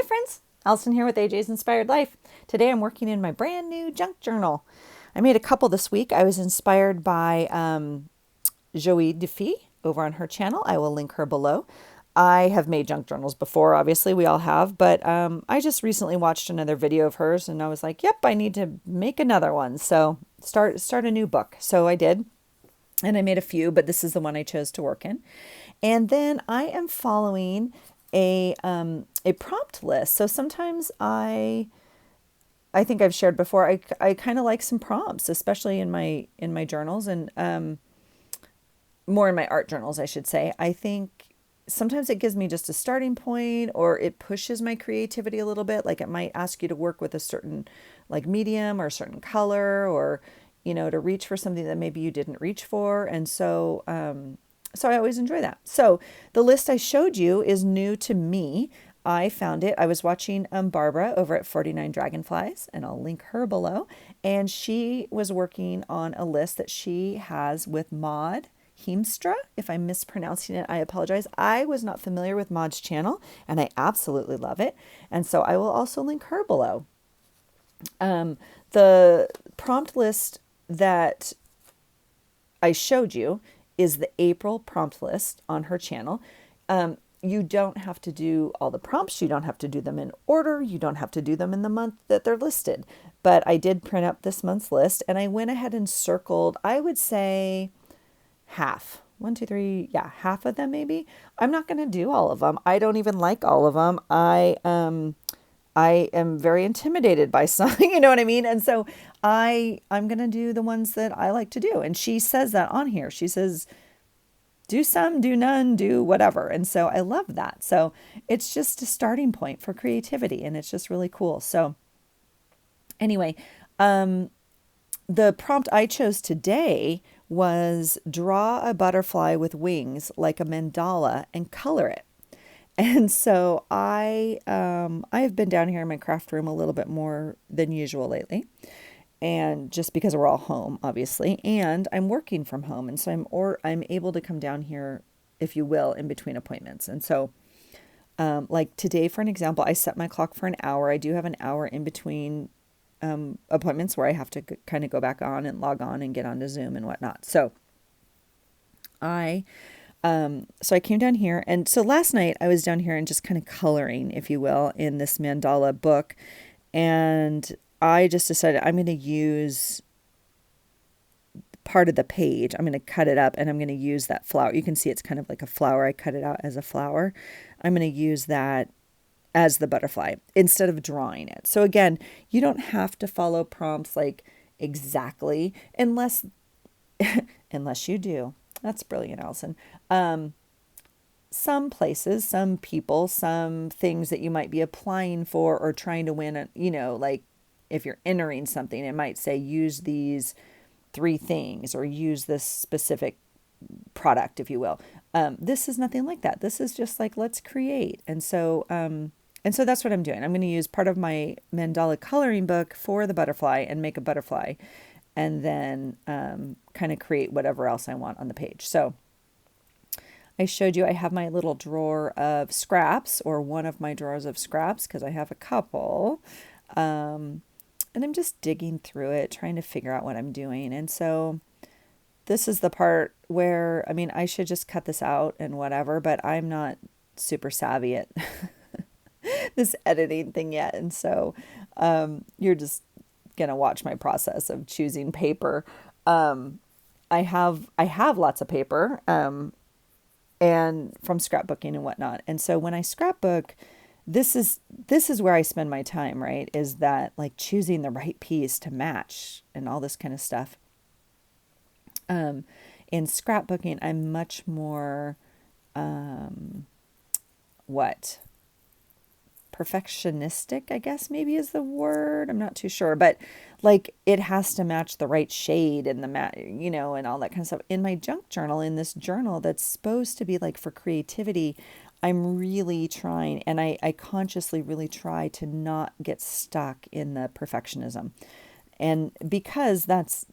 friends, Allison here with AJ's Inspired Life. Today I'm working in my brand new junk journal. I made a couple this week. I was inspired by Joie Defee over on her channel. I will link her below. I have made junk journals before, obviously, we all have, but I just recently watched another video of hers and I was like, yep, I need to make another one. So start a new book. So I did. And I made a few, but this is the one I chose to work in. And then I am following a prompt list. So sometimes I think I've shared before, I kind of like some prompts, especially in my journals and more in my art journals, I should say. I think sometimes it gives me just a starting point, or it pushes my creativity a little bit. Like it might ask you to work with a certain like medium or a certain color, or to reach for something that maybe you didn't reach for. And so I always enjoy that. So the list I showed you is new to me. I found it. I was watching Barbara over at 49 Dragonflies, and I'll link her below. And she was working on a list that she has with Maud Heemstra. If I'm mispronouncing it, I apologize. I was not familiar with Maud's channel, and I absolutely love it. And so I will also link her below. The prompt list that I showed you is the April prompt list on her channel. You don't have to do all the prompts. You don't have to do them in order. You don't have to do them in the month that they're listed. But I did print up this month's list, and I went ahead and circled, I would say half. One, two, three, yeah, half of them maybe. I'm not going to do all of them. I don't even like all of them. I am very intimidated by some, you know what I mean? And so I'm going to do the ones that I like to do. And she says that on here. She says, do some, do none, do whatever. And so I love that. So it's just a starting point for creativity, and it's just really cool. So anyway, the prompt I chose today was draw a butterfly with wings like a mandala and color it. And so I've been down here in my craft room a little bit more than usual lately, and just because we're all home, obviously, and I'm working from home, and so I'm able to come down here, if you will, in between appointments. And so, like today, for an example, I set my clock for an hour. I do have an hour in between appointments where I have to kind of go back on and log on and get onto Zoom and whatnot. So I came down here, and so last night I was down here and just kind of coloring, if you will, in this mandala book, and I just decided I'm going to use part of the page. I'm going to cut it up, and I'm going to use that flower. You can see it's kind of like a flower. I cut it out as a flower. I'm going to use that as the butterfly instead of drawing it. So again, you don't have to follow prompts like exactly unless you do. That's brilliant, Allison. Some places, some people, some things that you might be applying for or trying to win, like if you're entering something, it might say use these 3 things or use this specific product, if you will. This is nothing like that. This is just like, let's create. And so that's what I'm doing. I'm going to use part of my mandala coloring book for the butterfly and make a butterfly, and then kind of create whatever else I want on the page. So I showed you I have my little drawer of scraps, or one of my drawers of scraps, because I have a couple. And I'm just digging through it, trying to figure out what I'm doing. And so this is the part where, I mean, I should just cut this out and whatever, but I'm not super savvy at this editing thing yet. And so you're just going to watch my process of choosing paper. I have lots of paper, and from scrapbooking and whatnot. And so when I scrapbook, this is where I spend my time, right? Is that like choosing the right piece to match and all this kind of stuff. In scrapbooking, I'm much more, perfectionistic, I guess maybe is the word. I'm not too sure, but like it has to match the right shade and and all that kind of stuff. In my junk journal, in this journal that's supposed to be like for creativity, I'm really trying, and I consciously really try to not get stuck in the perfectionism. And because that's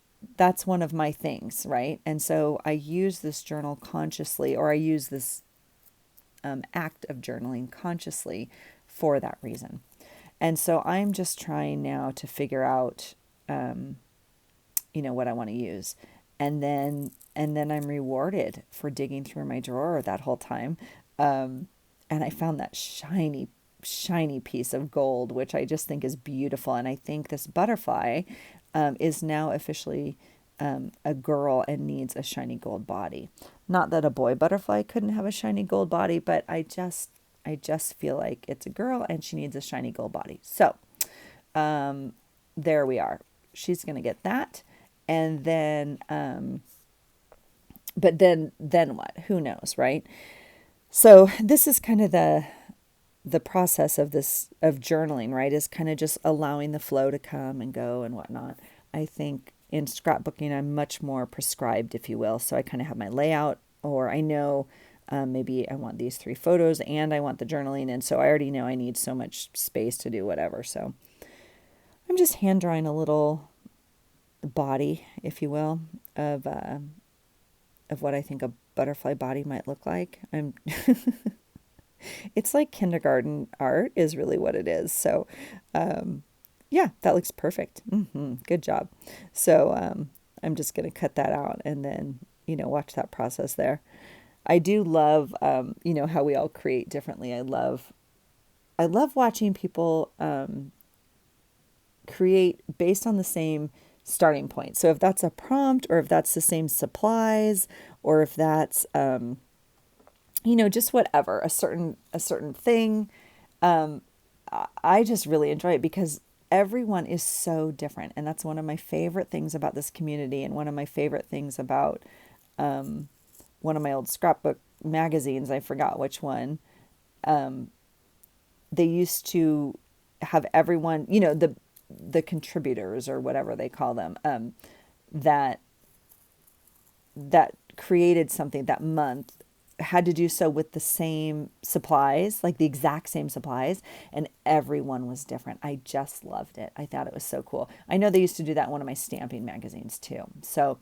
one of my things, right? And so I use this journal consciously, or I use this act of journaling consciously for that reason. And so I'm just trying now to figure out, what I want to use. And then I'm rewarded for digging through my drawer that whole time. And I found that shiny piece of gold, which I just think is beautiful. And I think this butterfly is now officially a girl and needs a shiny gold body. Not that a boy butterfly couldn't have a shiny gold body, but I just feel like it's a girl and she needs a shiny gold body. So there we are. She's going to get that. And then, but then what? Who knows, right? So this is kind of the process of journaling, right? Is kind of just allowing the flow to come and go and whatnot. I think in scrapbooking, I'm much more prescribed, if you will. So I kind of have my layout, or I know maybe I want these 3 photos and I want the journaling. And so I already know I need so much space to do whatever. So I'm just hand drawing a little body, if you will, of what I think a butterfly body might look like. It's like kindergarten art is really what it is. So, yeah, that looks perfect. Good job. So, I'm just going to cut that out and then, watch that process there. I do love, how we all create differently. I love watching people, create based on the same starting point. So if that's a prompt, or if that's the same supplies, or if that's, just whatever, a certain thing. I just really enjoy it because everyone is so different. And that's one of my favorite things about this community, and one of my favorite things about one of my old scrapbook magazines. I forgot which one. They used to have everyone, the contributors or whatever they call them, that created something that month had to do so with the same supplies, like the exact same supplies, and everyone was different. I just loved it. I thought it was so cool. I know they used to do that in one of my stamping magazines too. So,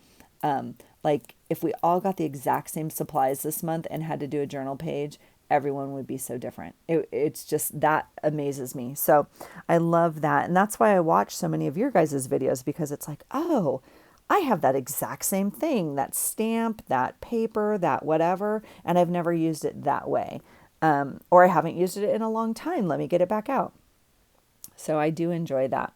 like if we all got the exact same supplies this month and had to do a journal page, everyone would be so different. It's just, that amazes me. So I love that. And that's why I watch so many of your guys' videos, because it's like, oh, I have that exact same thing, that stamp, that paper, that whatever, and I've never used it that way. Or I haven't used it in a long time. Let me get it back out. So I do enjoy that.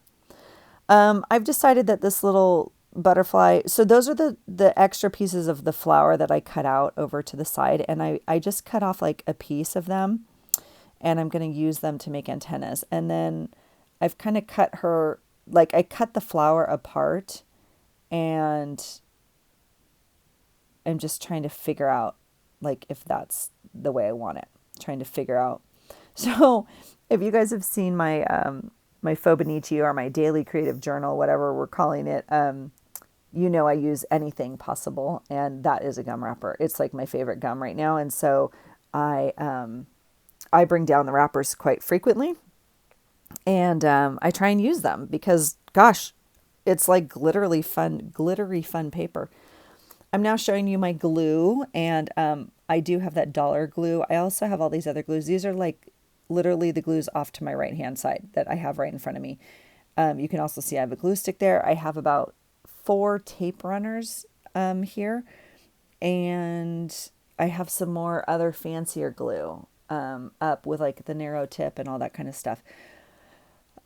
I've decided that this little butterfly, so those are the extra pieces of the flower that I cut out over to the side, and I just cut off like a piece of them, and I'm going to use them to make antennas. And then I've kind of cut her, like I cut the flower apart, and I'm just trying to figure out like if that's the way I want it. Trying to figure out. So if you guys have seen my my Fobonichi, or my daily creative journal, whatever we're calling it, I use anything possible, and that is a gum wrapper. It's like my favorite gum right now, and so I bring down the wrappers quite frequently, and I try and use them because, gosh, it's like glittery fun paper. I'm now showing you my glue, and I do have that dollar glue. I also have all these other glues. These are like literally the glues off to my right hand side that I have right in front of me. You can also see I have a glue stick there. I have about 4 tape runners here, and I have some more other fancier glue up with like the narrow tip and all that kind of stuff.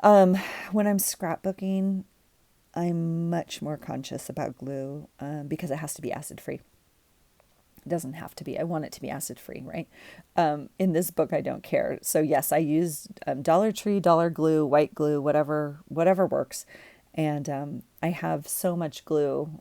When I'm scrapbooking, I'm much more conscious about glue because it has to be acid free. It doesn't have to be. I want it to be acid free, right? In this book, I don't care. So yes, I use Dollar Tree, dollar glue, white glue, whatever works. And I have so much glue,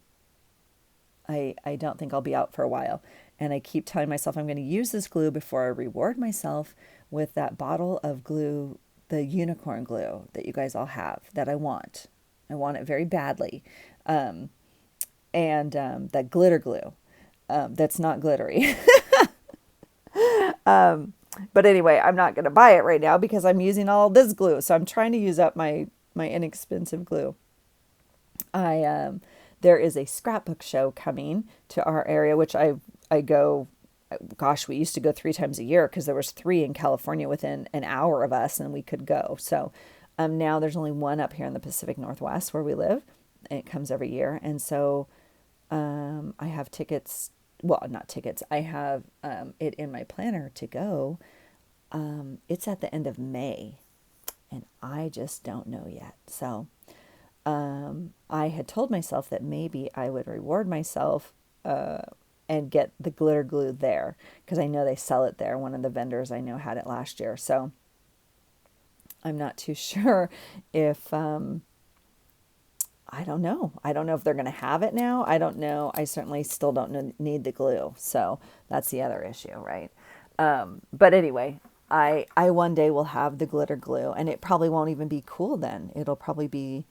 I don't think I'll be out for a while. And I keep telling myself I'm going to use this glue before I reward myself with that bottle of glue, the unicorn glue that you guys all have, that I want. I want it very badly. And that glitter glue that's not glittery. But anyway, I'm not going to buy it right now because I'm using all this glue. So I'm trying to use up my inexpensive glue. There is a scrapbook show coming to our area, which I go gosh, we used to go 3 times a year because there was 3 in California within an hour of us and we could go. So now there's only one up here in the Pacific Northwest where we live. And it comes every year. And so I have tickets. Well, not tickets. I have it in my planner to go. It's at the end of May, and I just don't know yet. So I had told myself that maybe I would reward myself and get the glitter glue there because I know they sell it there. One of the vendors I know had it last year. So I'm not too sure if I don't know. I don't know if they're going to have it now. I don't know. I certainly still don't need the glue. So that's the other issue, right? But anyway, I one day will have the glitter glue, and it probably won't even be cool then. It'll probably be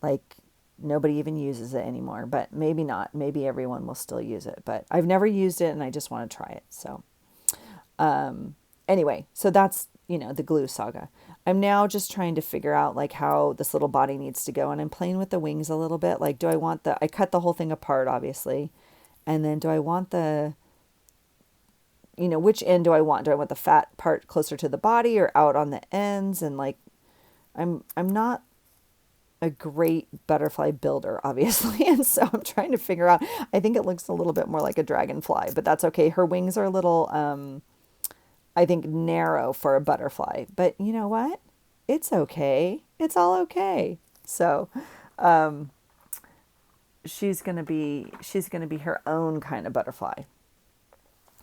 like nobody even uses it anymore, but maybe not. Maybe everyone will still use it, but I've never used it and I just want to try it. So anyway, so that's, the glue saga. I'm now just trying to figure out like how this little body needs to go, and I'm playing with the wings a little bit. Like, do I want I cut the whole thing apart, obviously. And then do I want which end do I want? Do I want the fat part closer to the body or out on the ends? And like, I'm not a great butterfly builder, obviously. And so I'm trying to figure out, I think it looks a little bit more like a dragonfly, but that's okay. Her wings are a little, I think, narrow for a butterfly, but you know what? It's okay. It's all okay. So, she's going to be her own kind of butterfly.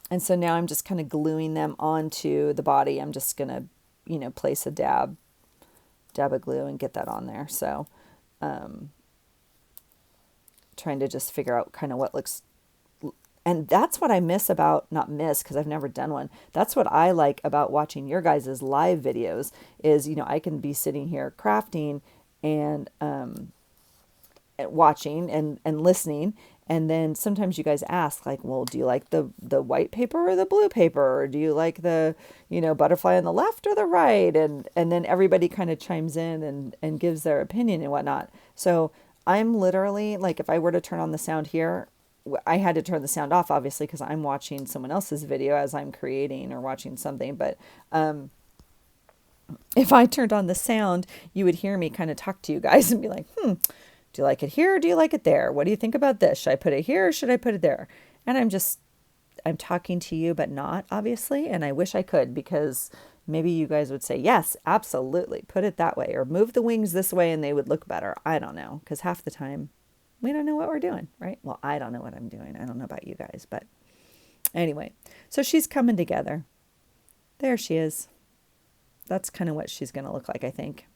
And so now I'm just kind of gluing them onto the body. I'm just going to, place a dab of glue and get that on there. So, trying to just figure out kind of what looks. And that's what I miss about, not miss because I've never done one. That's what I like about watching your guys' live videos is, I can be sitting here crafting and watching and listening. And then sometimes you guys ask like, well, do you like the white paper or the blue paper? Or do you like the, butterfly on the left or the right? And then everybody kind of chimes in and gives their opinion and whatnot. So I'm literally like, if I were to turn on the sound here, I had to turn the sound off, obviously, because I'm watching someone else's video as I'm creating or watching something. But if I turned on the sound, you would hear me kind of talk to you guys and be like, do you like it here or do you like it there? What do you think about this? Should I put it here or should I put it there? And I'm talking to you, but not, obviously. And I wish I could, because maybe you guys would say, yes, absolutely, put it that way, or move the wings this way and they would look better. I don't know, because half the time we don't know what we're doing, right? Well, I don't know what I'm doing. I don't know about you guys, but anyway, so she's coming together. There she is. That's kind of what she's going to look like, I think.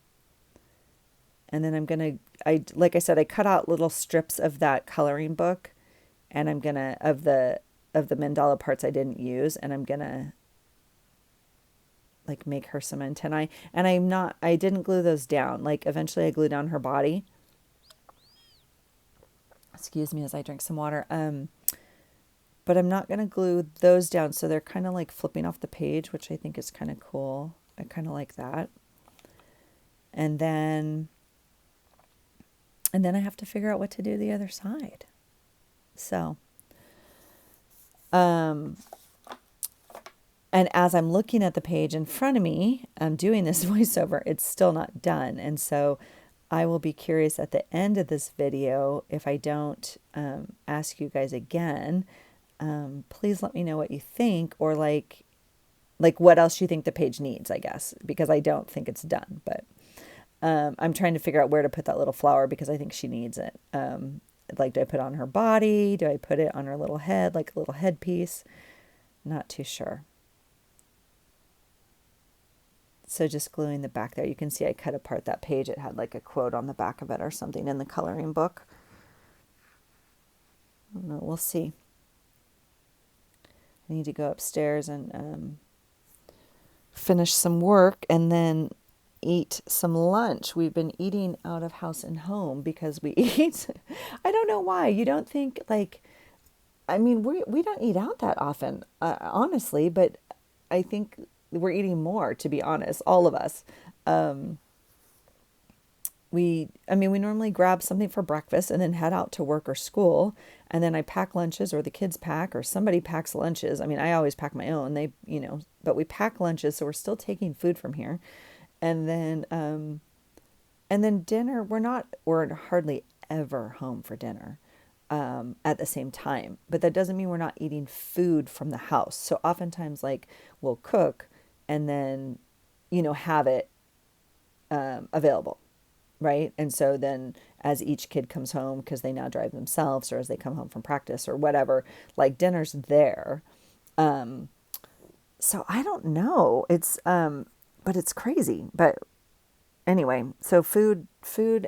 And then like I said, I cut out little strips of that coloring book, and I'm going to, of the mandala parts I didn't use, and I'm going to like make her some antennae. And I didn't glue those down. Like eventually I glue down her body. Excuse me as I drink some water. But I'm not going to glue those down. So they're kind of like flipping off the page, which I think is kind of cool. I kind of like that. And then I have to figure out what to do the other side. So, and as I'm looking at the page in front of me, I'm doing this voiceover, it's still not done. And so I will be curious at the end of this video, if I don't ask you guys again, please let me know what you think, or like what else you think the page needs, I guess, because I don't think it's done. But I'm trying to figure out where to put that little flower because I think she needs it. Like, do I put it on her body? Do I put it on her little head, like a little headpiece? Not too sure. So just gluing the back there. You can see I cut apart that page. It had like a quote on the back of it or something in the coloring book. I don't know. We'll see. I need to go upstairs and finish some work and then eat some lunch. We've been eating out of house and home because we eat. I don't know why. You don't think like, I mean, we don't eat out that often, honestly, but I think we're eating more, to be honest, all of us. we normally grab something for breakfast and then head out to work or school. And then I pack lunches, or the kids pack, or somebody packs lunches. I mean, I always pack my own. But we pack lunches, so we're still taking food from here. And then dinner, we're hardly ever home for dinner at the same time. But that doesn't mean we're not eating food from the house. So oftentimes, like, we'll cook and then, have it available, right? And so then as each kid comes home, because they now drive themselves, or as they come home from practice or whatever, like, dinner's there. So I don't know. But it's crazy. But anyway, so food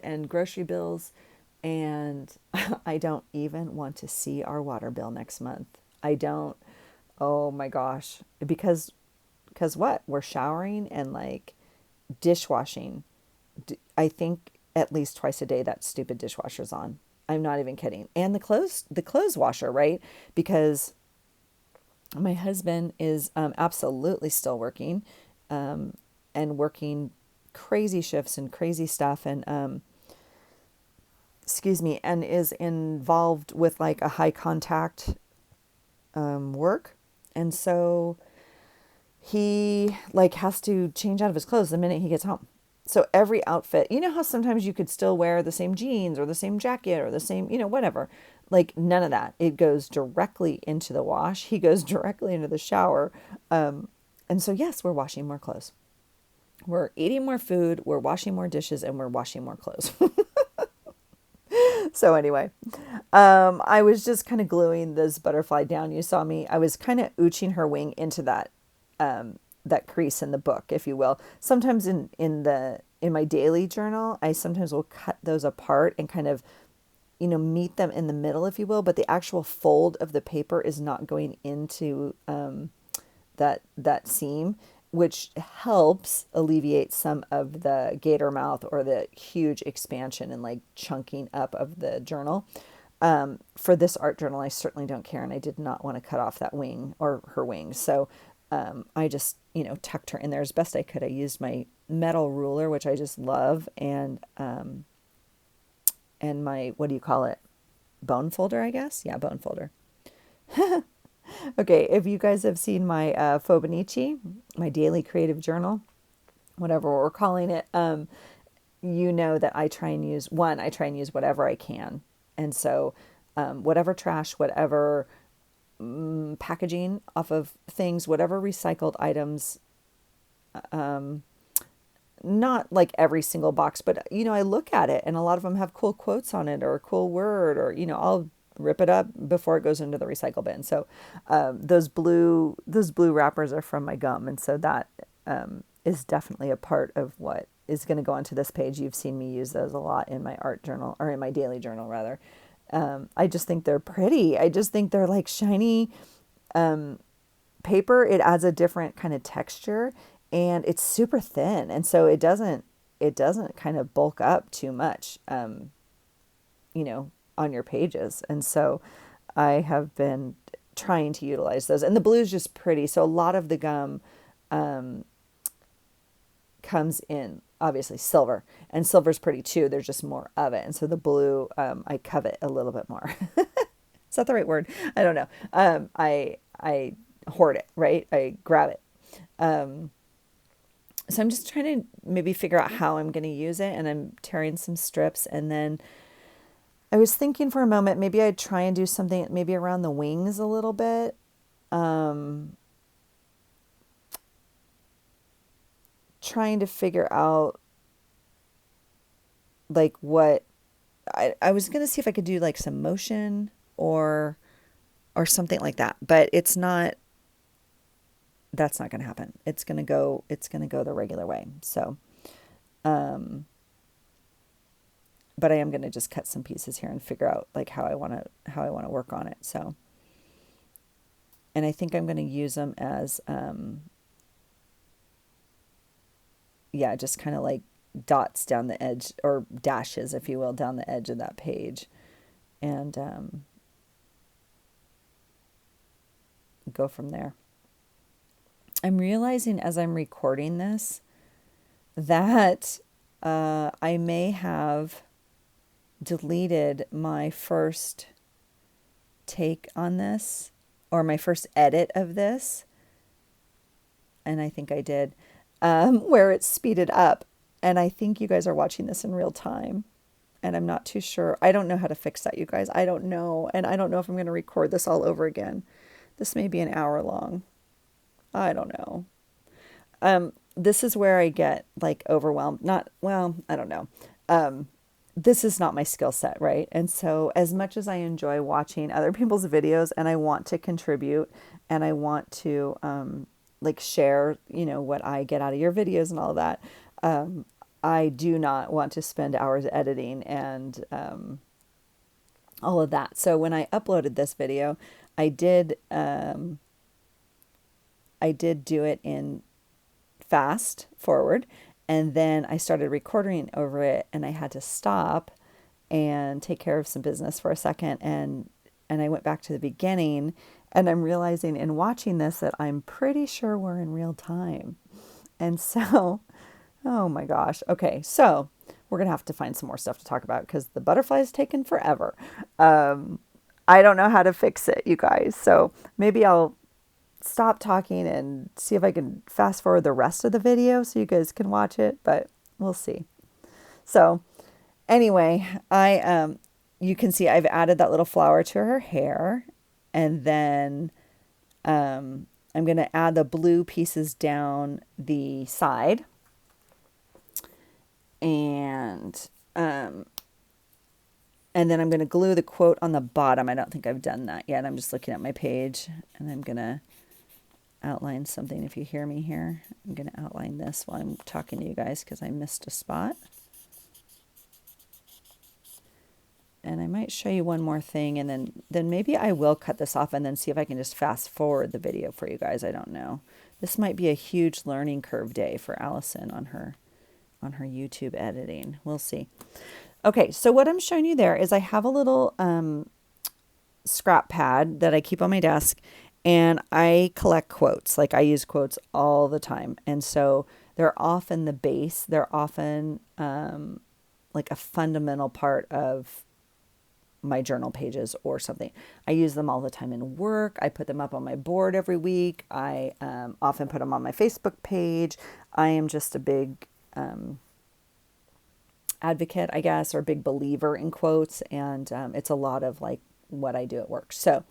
and grocery bills, and I don't even want to see our water bill next month. I don't. Oh my gosh. Because what? We're showering and, like, dishwashing. I think at least twice a day that stupid dishwasher's on. I'm not even kidding. And the clothes washer, right? Because my husband is absolutely still working, and working crazy shifts and crazy stuff, and excuse me, and is involved with, like, a high contact work. And so he, like, has to change out of his clothes the minute he gets home. So every outfit, how sometimes you could still wear the same jeans or the same jacket or the same, whatever. Like, none of that. It goes directly into the wash. He goes directly into the shower. And so, yes, we're washing more clothes. We're eating more food. We're washing more dishes, and we're washing more clothes. So anyway, I was just kind of gluing this butterfly down. You saw me. I was kind of ooching her wing into that crease in the book, if you will. Sometimes in my daily journal, I sometimes will cut those apart and kind of, meet them in the middle, if you will. But the actual fold of the paper is not going into that seam, which helps alleviate some of the gator mouth or the huge expansion and, like, chunking up of the journal. For this art journal, I certainly don't care, and I did not want to cut off that wing or her wings. So I just, tucked her in there as best I could. I used my metal ruler, which I just love, and my, what do you call it? Bone folder, I guess. Yeah, bone folder. Okay, if you guys have seen my Fobonichi, my daily creative journal, whatever we're calling it, you know that I try and use whatever I can. And so whatever trash, whatever packaging off of things, whatever recycled items, not like every single box, but, I look at it and a lot of them have cool quotes on it or a cool word, or, I'll rip it up before it goes into the recycle bin. So those blue wrappers are from my gum, and so that is definitely a part of what is going to go onto this page. You've seen me use those a lot in my art journal, or in my daily journal rather. I just think they're pretty. I just think they're like shiny paper. It adds a different kind of texture, and it's super thin, and so it doesn't kind of bulk up too much, on your pages. And so I have been trying to utilize those. And the blue is just pretty. So a lot of the gum comes in obviously silver, and silver's pretty too. There's just more of it. And so the blue, I covet a little bit more. Is that the right word? I don't know. I hoard it, right? I grab it. So I'm just trying to maybe figure out how I'm going to use it, and I'm tearing some strips. And then I was thinking for a moment, maybe I'd try and do something maybe around the wings a little bit. Trying to figure out, like, what I was going to see if I could do, like, some motion or something like that, but that's not going to happen. It's going to go the regular way. So, but I am going to just cut some pieces here and figure out, like, how I want to work on it. So, and I think I'm going to use them as, yeah, just kind of like dots down the edge, or dashes, if you will, down the edge of that page, and go from there. I'm realizing as I'm recording this that I may have deleted my first take on this or my first edit of this, and I think I did, where it's speeded up. And I think you guys are watching this in real time. And I'm not too sure. I don't know how to fix that, you guys. I don't know. And I don't know if I'm going to record this all over again. This may be an hour long. I don't know. This is where I get like overwhelmed. Not, well, I don't know. This is not my skill set, right? And so as much as I enjoy watching other people's videos and I want to contribute and I want to like share, what I get out of your videos and all that, I do not want to spend hours editing and all of that. So when I uploaded this video, I did do it in fast forward, and then I started recording over it, and I had to stop and take care of some business for a second, and I went back to the beginning, and I'm realizing in watching this that I'm pretty sure we're in real time. And so, oh my gosh. Okay, so we're gonna have to find some more stuff to talk about because the butterfly's taken forever. I don't know how to fix it, you guys. So maybe I'll stop talking and see if I can fast forward the rest of the video so you guys can watch it, but we'll see. So anyway, you can see I've added that little flower to her hair, and then I'm going to add the blue pieces down the side, and then I'm going to glue the quote on the bottom. I don't think I've done that yet. I'm just looking at my page, and I'm going to outline something. If you hear me here, I'm going to outline this while I'm talking to you guys because I missed a spot. And I might show you one more thing, and then maybe I will cut this off and then see if I can just fast forward the video for you guys. I don't know. This might be a huge learning curve day for Allison on her YouTube editing. We'll see. Okay, so what I'm showing you there is I have a little scrap pad that I keep on my desk, and I collect quotes. Like, I use quotes all the time, and so they're often the base. They're often like a fundamental part of my journal pages or something. I use them all the time in work. I put them up on my board every week. I often put them on my Facebook page. I am just a big advocate, I guess, or big believer in quotes, and it's a lot of like what I do at work. So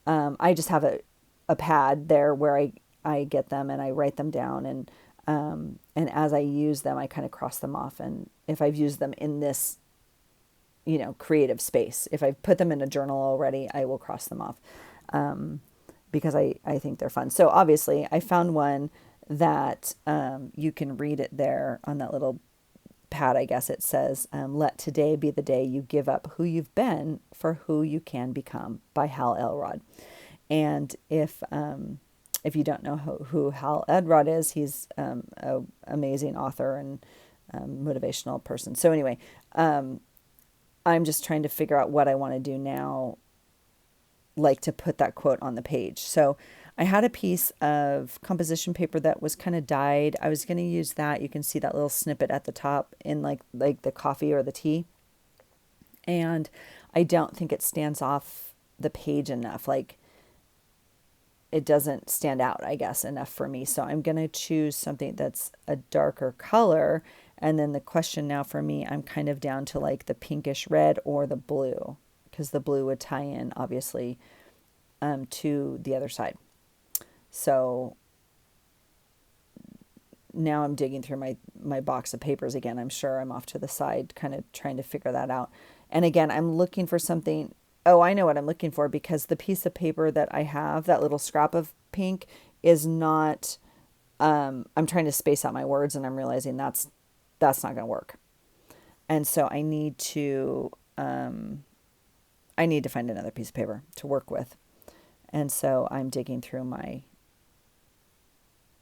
I just have a pad there where I get them and I write them down, and as I use them, I kind of cross them off. And if I've used them in this creative space, if I've put them in a journal already, I will cross them off because I think they're fun. So obviously I found one that you can read it there on that little pad. I guess it says, let today be the day you give up who you've been for who you can become, by Hal Elrod. And if you don't know who Hal Elrod is, he's an amazing author and motivational person. So anyway, I'm just trying to figure out what I want to do now, like to put that quote on the page. So I had a piece of composition paper that was kind of dyed. I was going to use that. You can see that little snippet at the top in like the coffee or the tea. And I don't think it stands off the page enough. Like, it doesn't stand out, I guess, enough for me. So I'm going to choose something that's a darker color. And then the question now for me, I'm kind of down to like the pinkish red or the blue, because the blue would tie in, obviously, to the other side. So now I'm digging through my box of papers again. I'm sure I'm off to the side, kind of trying to figure that out. And again, I'm looking for something. Oh, I know what I'm looking for, because the piece of paper that I have, that little scrap of pink, is not, I'm trying to space out my words, and I'm realizing that's not going to work. And so I need to find another piece of paper to work with. And so I'm digging through my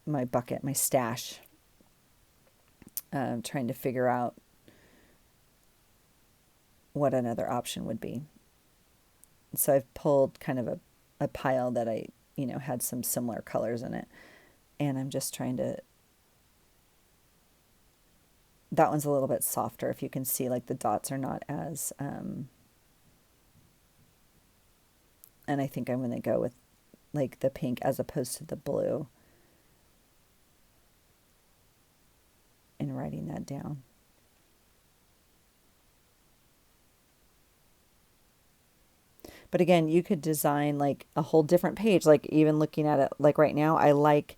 bucket, my stash, trying to figure out what another option would be. So I've pulled kind of a pile that I, had some similar colors in it. And I'm just trying to that one's a little bit softer. If you can see, like the dots are not as, and I think I'm going to go with like the pink as opposed to the blue in writing that down. But again, you could design like a whole different page, like even looking at it like right now, I like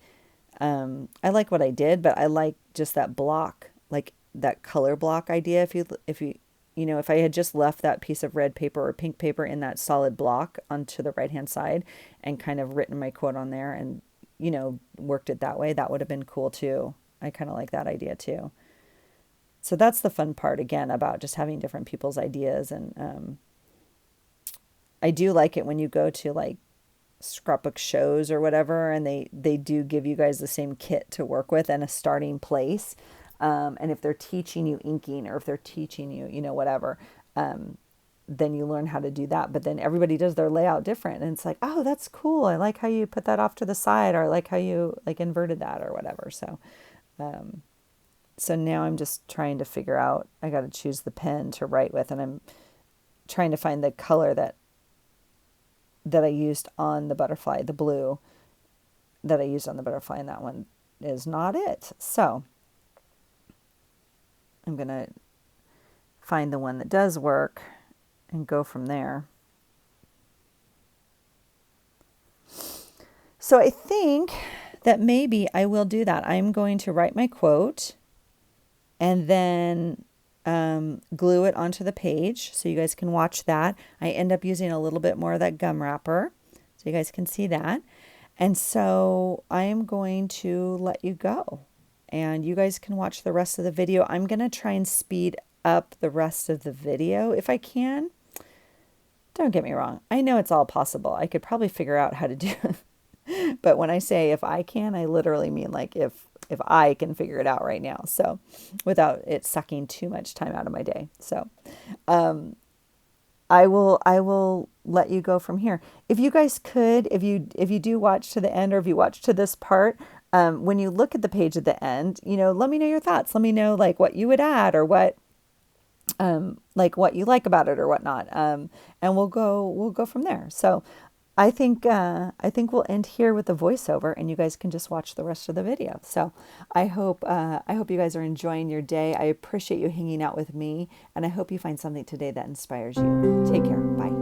what I did, but I like just that block, like that color block idea. If I had just left that piece of red paper or pink paper in that solid block onto the right hand side and kind of written my quote on there and, worked it that way, that would have been cool too. I kind of like that idea too. So that's the fun part again about just having different people's ideas. And I do like it when you go to like scrapbook shows or whatever, and they do give you guys the same kit to work with and a starting place. And if they're teaching you inking or if they're teaching you, whatever, then you learn how to do that. But then everybody does their layout different. And it's like, oh, that's cool. I like how you put that off to the side, or I like how you like inverted that or whatever. So now I'm just trying to figure out, I got to choose the pen to write with. And I'm trying to find the color that I used on the butterfly, the blue that I used on the butterfly, and that one is not it. So I'm going to find the one that does work and go from there. So I think that maybe I will do that. I'm going to write my quote and then glue it onto the page so you guys can watch that. I end up using a little bit more of that gum wrapper so you guys can see that. And so I am going to let you go and you guys can watch the rest of the video. I'm going to try and speed up the rest of the video if I can. Don't get me wrong. I know it's all possible. I could probably figure out how to do it. But when I say if I can, I literally mean like if I can figure it out right now. So without it sucking too much time out of my day. So I will let you go from here. If you guys could, if you do watch to the end, or if you watch to this part, when you look at the page at the end, let me know your thoughts. Let me know like what you would add or what you like about it or whatnot. And we'll go from there. So I think we'll end here with the voiceover, and you guys can just watch the rest of the video. So I hope you guys are enjoying your day. I appreciate you hanging out with me, and I hope you find something today that inspires you. Take care. Bye.